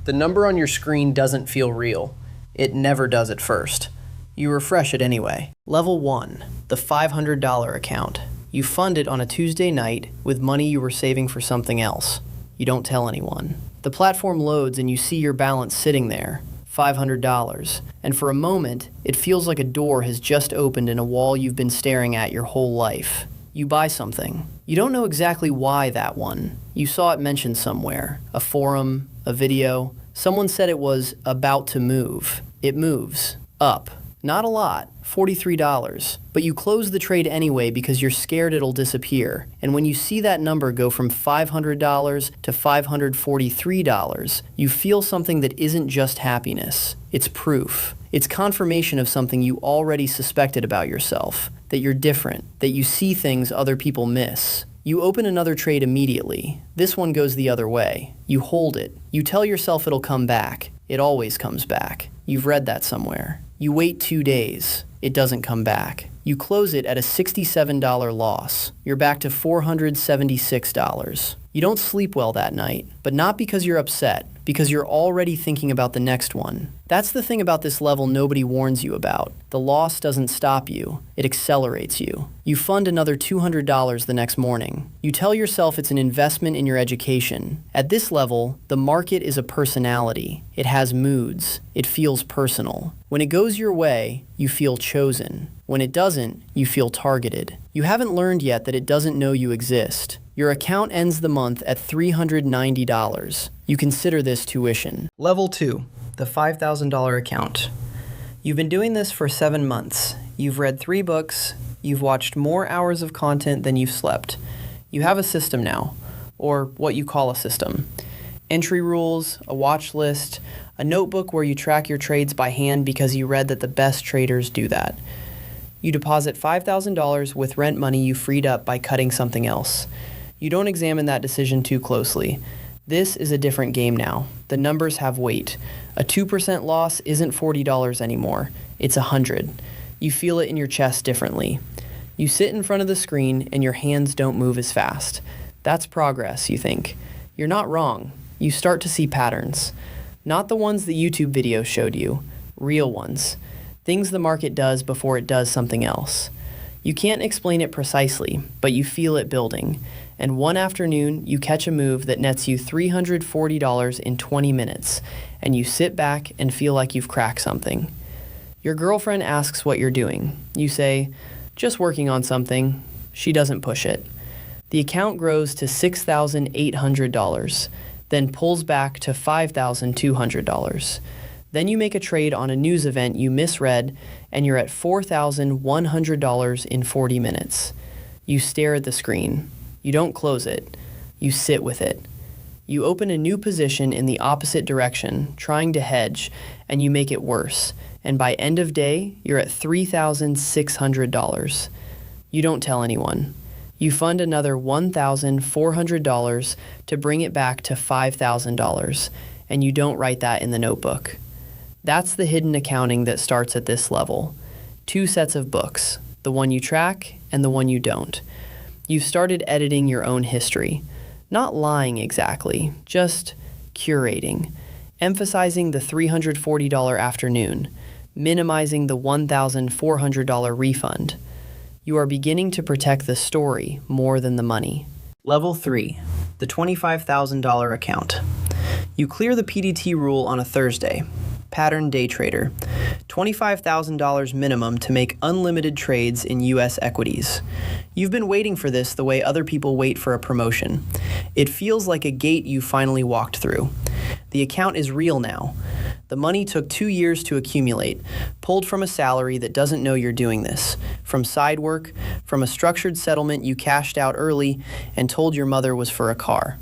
The number on your screen doesn't feel real. It never does at first. You refresh it anyway. Level 1, the $500 account. You fund it on a Tuesday night with money you were saving for something else. You don't tell anyone. The platform loads and you see your balance sitting there, $500, and for a moment, it feels like a door has just opened in a wall you've been staring at your whole life. You buy something. You don't know exactly why that one. You saw it mentioned somewhere, a forum, a video. Someone said it was about to move. It moves. Up. Not a lot, $43, but you close the trade anyway because you're scared it'll disappear. And when you see that number go from $500 to $543, you feel something that isn't just happiness. It's proof. It's confirmation of something you already suspected about yourself, that you're different, that you see things other people miss. You open another trade immediately. This one goes the other way. You hold it. You tell yourself it'll come back. It always comes back. You've read that somewhere. You wait 2 days. It doesn't come back. You close it at a $67 loss. You're back to $476. You don't sleep well that night, but not because you're upset, because you're already thinking about the next one. That's the thing about this level nobody warns you about. The loss doesn't stop you. It accelerates you. You fund another $200 the next morning. You tell yourself it's an investment in your education. At this level, the market is a personality. It has moods. It feels personal. When it goes your way, you feel chosen. When it doesn't, you feel targeted. You haven't learned yet that it doesn't know you exist. Your account ends the month at $390. You consider this tuition. Level 2, the $5,000 account. You've been doing this for 7 months. You've read 3 books. You've watched more hours of content than you've slept. You have a system now, or what you call a system. Entry rules, a watch list, a notebook where you track your trades by hand because you read that the best traders do that. You deposit $5,000 with rent money you freed up by cutting something else. You don't examine that decision too closely. This is a different game now. The numbers have weight. A 2% loss isn't $40 anymore. It's $100. You feel it in your chest differently. You sit in front of the screen and your hands don't move as fast. That's progress, you think. You're not wrong. You start to see patterns. Not the ones the YouTube video showed you. Real ones. Things the market does before it does something else. You can't explain it precisely, but you feel it building. And one afternoon, you catch a move that nets you $340 in 20 minutes, and you sit back and feel like you've cracked something. Your girlfriend asks what you're doing. You say, "Just working on something." She doesn't push it. The account grows to $6,800, then pulls back to $5,200. Then you make a trade on a news event you misread, and you're at $4,100 in 40 minutes. You stare at the screen. You don't close it. You sit with it. You open a new position in the opposite direction, trying to hedge, and you make it worse. And by end of day, you're at $3,600. You don't tell anyone. You fund another $1,400 to bring it back to $5,000, and you don't write that in the notebook. That's the hidden accounting that starts at this level. 2 sets of books, the one you track and the one you don't. You've started editing your own history. Not lying exactly, just curating. Emphasizing the $340 afternoon, minimizing the $1,400 refund. You are beginning to protect the story more than the money. Level 3, the $25,000 account. You clear the PDT rule on a Thursday. Pattern day trader. $25,000 minimum to make unlimited trades in U.S. equities. You've been waiting for this the way other people wait for a promotion. It feels like a gate you finally walked through. The account is real now. The money took 2 years to accumulate, pulled from a salary that doesn't know you're doing this, from side work, from a structured settlement you cashed out early and told your mother was for a car.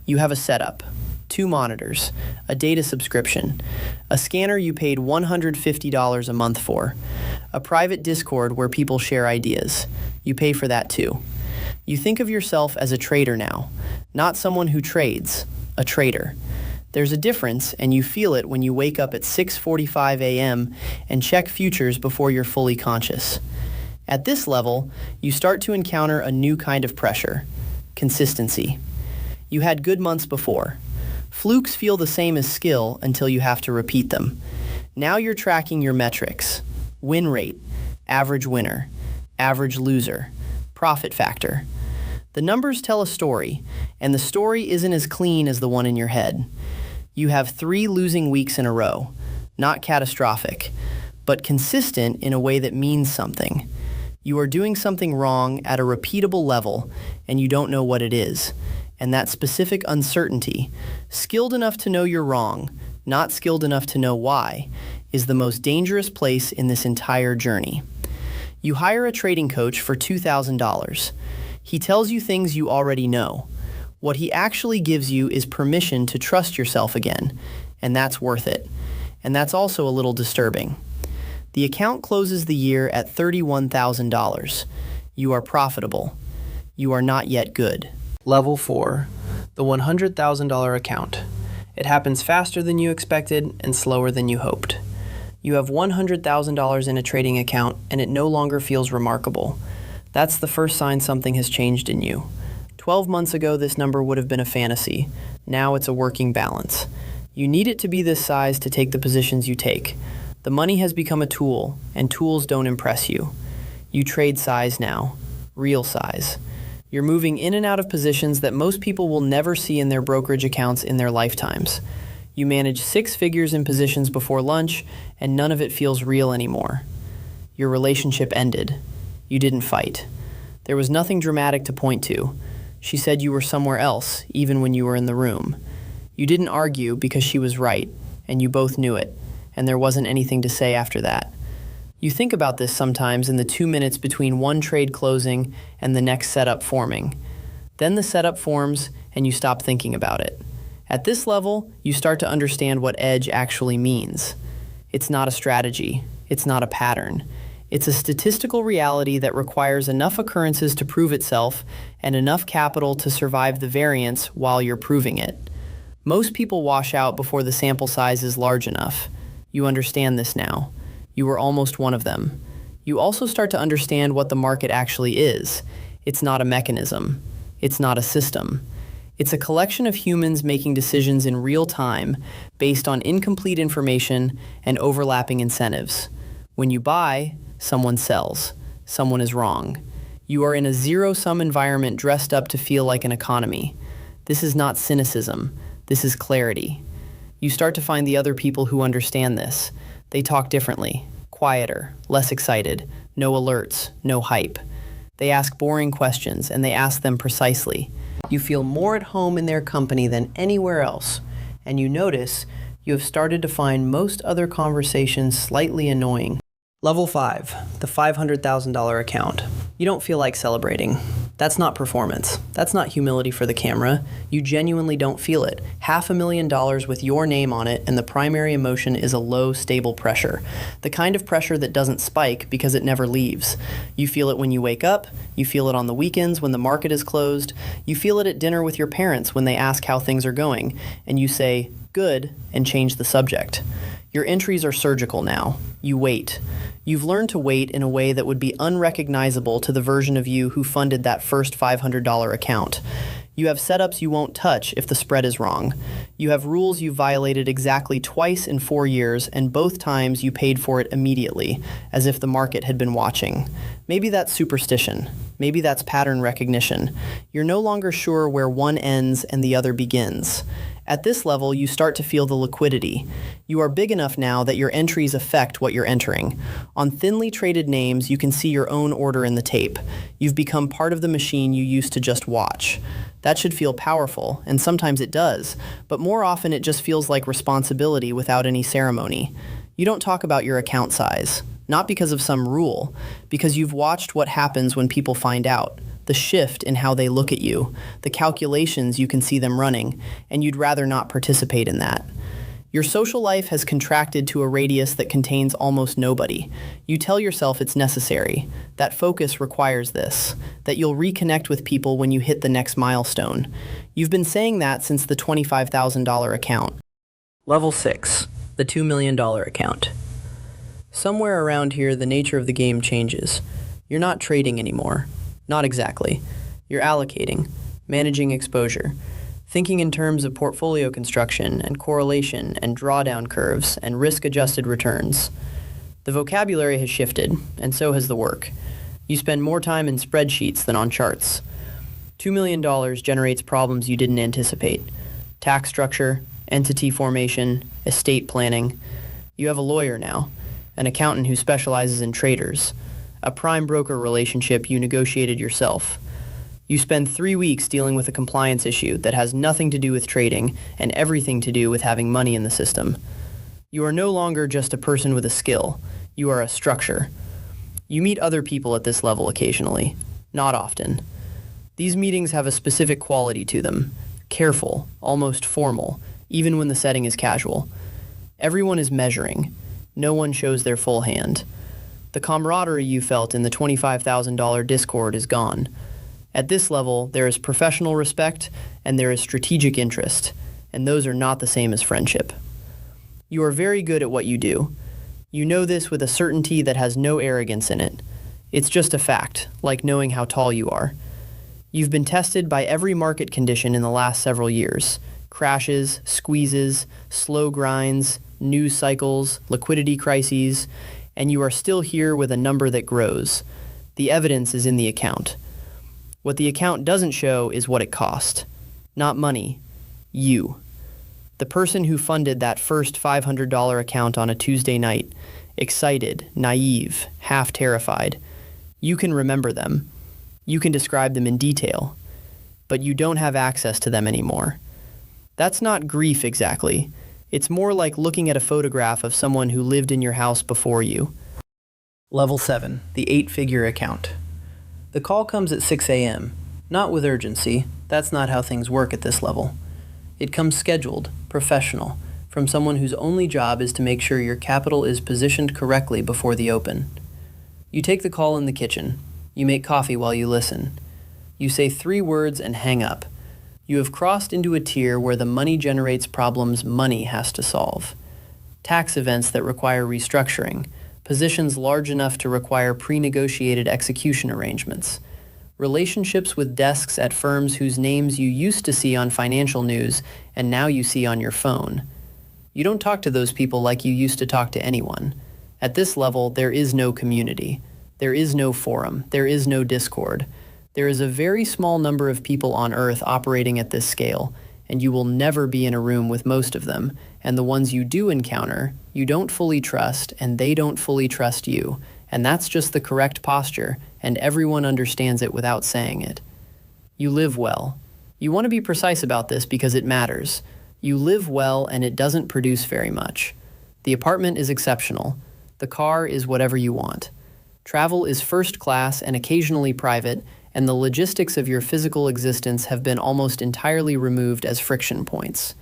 You have a setup. 2 monitors, a data subscription, a scanner you paid $150 a month for, a private Discord where people share ideas. You pay for that too. You think of yourself as a trader now, not someone who trades, a trader. There's a difference, and you feel it when you wake up at 6:45 a.m. and check futures before you're fully conscious. At this level, you start to encounter a new kind of pressure, consistency. You had good months before. Flukes feel the same as skill until you have to repeat them. Now you're tracking your metrics: win rate, average winner, average loser, profit factor. The numbers tell a story, and the story isn't as clean as the one in your head. You have 3 losing weeks in a row, not catastrophic, but consistent in a way that means something. You are doing something wrong at a repeatable level, and you don't know what it is. And that specific uncertainty, skilled enough to know you're wrong, not skilled enough to know why, is the most dangerous place in this entire journey. You hire a trading coach for $2,000. He tells you things you already know. What he actually gives you is permission to trust yourself again, and that's worth it. And that's also a little disturbing. The account closes the year at $31,000. You are profitable. You are not yet good. Level 4, the $100,000 account. It happens faster than you expected and slower than you hoped. You have $100,000 in a trading account and it no longer feels remarkable. That's the first sign something has changed in you. 12 months ago, this number would have been a fantasy. Now it's a working balance. You need it to be this size to take the positions you take. The money has become a tool, and tools don't impress you. You trade size now, real size. You're moving in and out of positions that most people will never see in their brokerage accounts in their lifetimes. You manage 6 figures in positions before lunch, and none of it feels real anymore. Your relationship ended. You didn't fight. There was nothing dramatic to point to. She said you were somewhere else, even when you were in the room. You didn't argue because she was right, and you both knew it, and there wasn't anything to say after that. You think about this sometimes in the 2 minutes between one trade closing and the next setup forming. Then the setup forms and you stop thinking about it. At this level, you start to understand what edge actually means. It's not a strategy. It's not a pattern. It's a statistical reality that requires enough occurrences to prove itself and enough capital to survive the variance while you're proving it. Most people wash out before the sample size is large enough. You understand this now. You were almost one of them. You also start to understand what the market actually is. It's not a mechanism. It's not a system. It's a collection of humans making decisions in real time based on incomplete information and overlapping incentives. When you buy, someone sells. Someone is wrong. You are in a zero-sum environment dressed up to feel like an economy. This is not cynicism. This is clarity. You start to find the other people who understand this. They talk differently, quieter, less excited, no alerts, no hype. They ask boring questions, and they ask them precisely. You feel more at home in their company than anywhere else, and you notice you have started to find most other conversations slightly annoying. Level 5, the $500,000 account. You don't feel like celebrating. That's not performance. That's not humility for the camera. You genuinely don't feel it. $500,000 with your name on it, and the primary emotion is a low, stable pressure. The kind of pressure that doesn't spike because it never leaves. You feel it when you wake up. You feel it on the weekends when the market is closed. You feel it at dinner with your parents when they ask how things are going, and you say, "Good," and change the subject. Your entries are surgical now. You wait. You've learned to wait in a way that would be unrecognizable to the version of you who funded that first $500 account. You have setups you won't touch if the spread is wrong. You have rules you violated exactly twice in 4 years, and both times you paid for it immediately, as if the market had been watching. Maybe that's superstition. Maybe that's pattern recognition. You're no longer sure where one ends and the other begins. At this level, you start to feel the liquidity. You are big enough now that your entries affect what you're entering. On thinly traded names, you can see your own order in the tape. You've become part of the machine you used to just watch. That should feel powerful, and sometimes it does, but more often it just feels like responsibility without any ceremony. You don't talk about your account size, not because of some rule, because you've watched what happens when people find out. The shift in how they look at you, the calculations you can see them running, and you'd rather not participate in that. Your social life has contracted to a radius that contains almost nobody. You tell yourself it's necessary, that focus requires this, that you'll reconnect with people when you hit the next milestone. You've been saying that since the $25,000 account. Level 6, the $2 million account. Somewhere around here, the nature of the game changes. You're not trading anymore. Not exactly. You're allocating, managing exposure. thinking in terms of portfolio construction and correlation and drawdown curves and risk-adjusted returns. The vocabulary has shifted, and so has the work. You spend more time in spreadsheets than on charts. $2 million generates problems you didn't anticipate. Tax structure, entity formation, estate planning. You have a lawyer now, an accountant who specializes in traders, a prime broker relationship you negotiated yourself. You spend 3 weeks dealing with a compliance issue that has nothing to do with trading and everything to do with having money in the system. You are no longer just a person with a skill. You are a structure. You meet other people at this level occasionally, not often. These meetings have a specific quality to them, careful, almost formal, even when the setting is casual. Everyone is measuring. No one shows their full hand. The camaraderie you felt in the $25,000 Discord is gone. At this level, there is professional respect and there is strategic interest, and those are not the same as friendship. You are very good at what you do. You know this with a certainty that has no arrogance in it. It's just a fact, like knowing how tall you are. You've been tested by every market condition in the last several years. Crashes, squeezes, slow grinds, news cycles, liquidity crises, and you are still here with a number that grows. The evidence is in the account. What the account doesn't show is what it cost. Not money. You. The person who funded that first $500 account on a Tuesday night. Excited, naive, half terrified. You can remember them. You can describe them in detail. But you don't have access to them anymore. That's not grief exactly. It's more like looking at a photograph of someone who lived in your house before you. Level 7, the 8-figure account. The call comes at 6 a.m., not with urgency. That's not how things work at this level. It comes scheduled, professional, from someone whose only job is to make sure your capital is positioned correctly before the open. You take the call in the kitchen. You make coffee while you listen. You say 3 words and hang up. You have crossed into a tier where the money generates problems money has to solve. Tax events that require restructuring, positions large enough to require pre-negotiated execution arrangements, relationships with desks at firms whose names you used to see on financial news and now you see on your phone. You don't talk to those people like you used to talk to anyone. At this level, there is no community. There is no forum. There is no Discord. There is a very small number of people on Earth operating at this scale, and you will never be in a room with most of them, and the ones you do encounter, you don't fully trust, and they don't fully trust you, and that's just the correct posture, and everyone understands it without saying it. You live well. You want to be precise about this because it matters. You live well, and it doesn't produce very much. The apartment is exceptional. The car is whatever you want. Travel is first class and occasionally private, and the logistics of your physical existence have been almost entirely removed as friction points.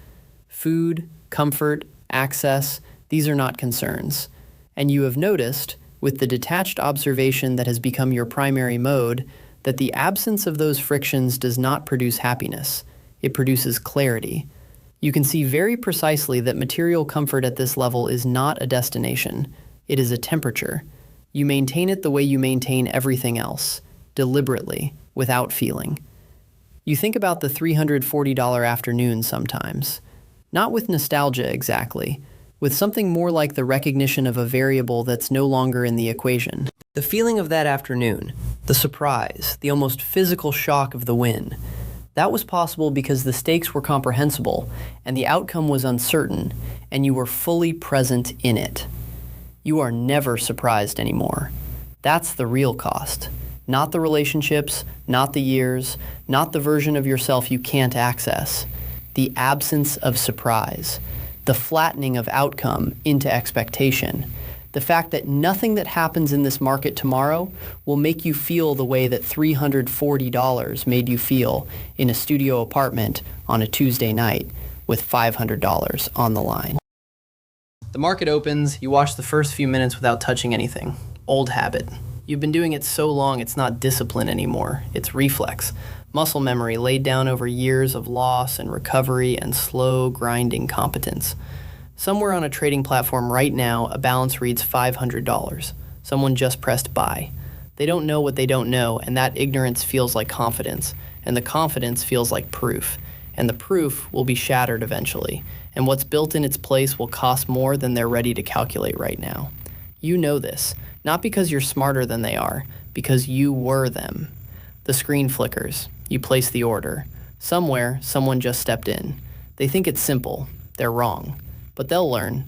Food, comfort, access, these are not concerns. And you have noticed, with the detached observation that has become your primary mode, that the absence of those frictions does not produce happiness. It produces clarity. You can see very precisely that material comfort at this level is not a destination. It is a temperature. You maintain it the way you maintain everything else. Deliberately, without feeling. You think about the $340 afternoon sometimes. Not with nostalgia exactly, with something more like the recognition of a variable that's no longer in the equation. The feeling of that afternoon, the surprise, the almost physical shock of the win, that was possible because the stakes were comprehensible and the outcome was uncertain, and you were fully present in it. You are never surprised anymore. That's the real cost. Not the relationships, not the years, not the version of yourself you can't access. The absence of surprise. The flattening of outcome into expectation. The fact that nothing that happens in this market tomorrow will make you feel the way that $340 made you feel in a studio apartment on a Tuesday night with $500 on the line. The market opens, you watch the first few minutes without touching anything. Old habit. You've been doing it so long it's not discipline anymore, it's reflex. Muscle memory laid down over years of loss and recovery and slow, grinding competence. Somewhere on a trading platform right now, a balance reads $500. Someone just pressed buy. They don't know what they don't know, and that ignorance feels like confidence, and the confidence feels like proof. and the proof will be shattered eventually, and what's built in its place will cost more than they're ready to calculate right now. You know this, not because you're smarter than they are, because you were them. The screen flickers. You place the order. Somewhere, someone just stepped in. They think it's simple. They're wrong. But they'll learn.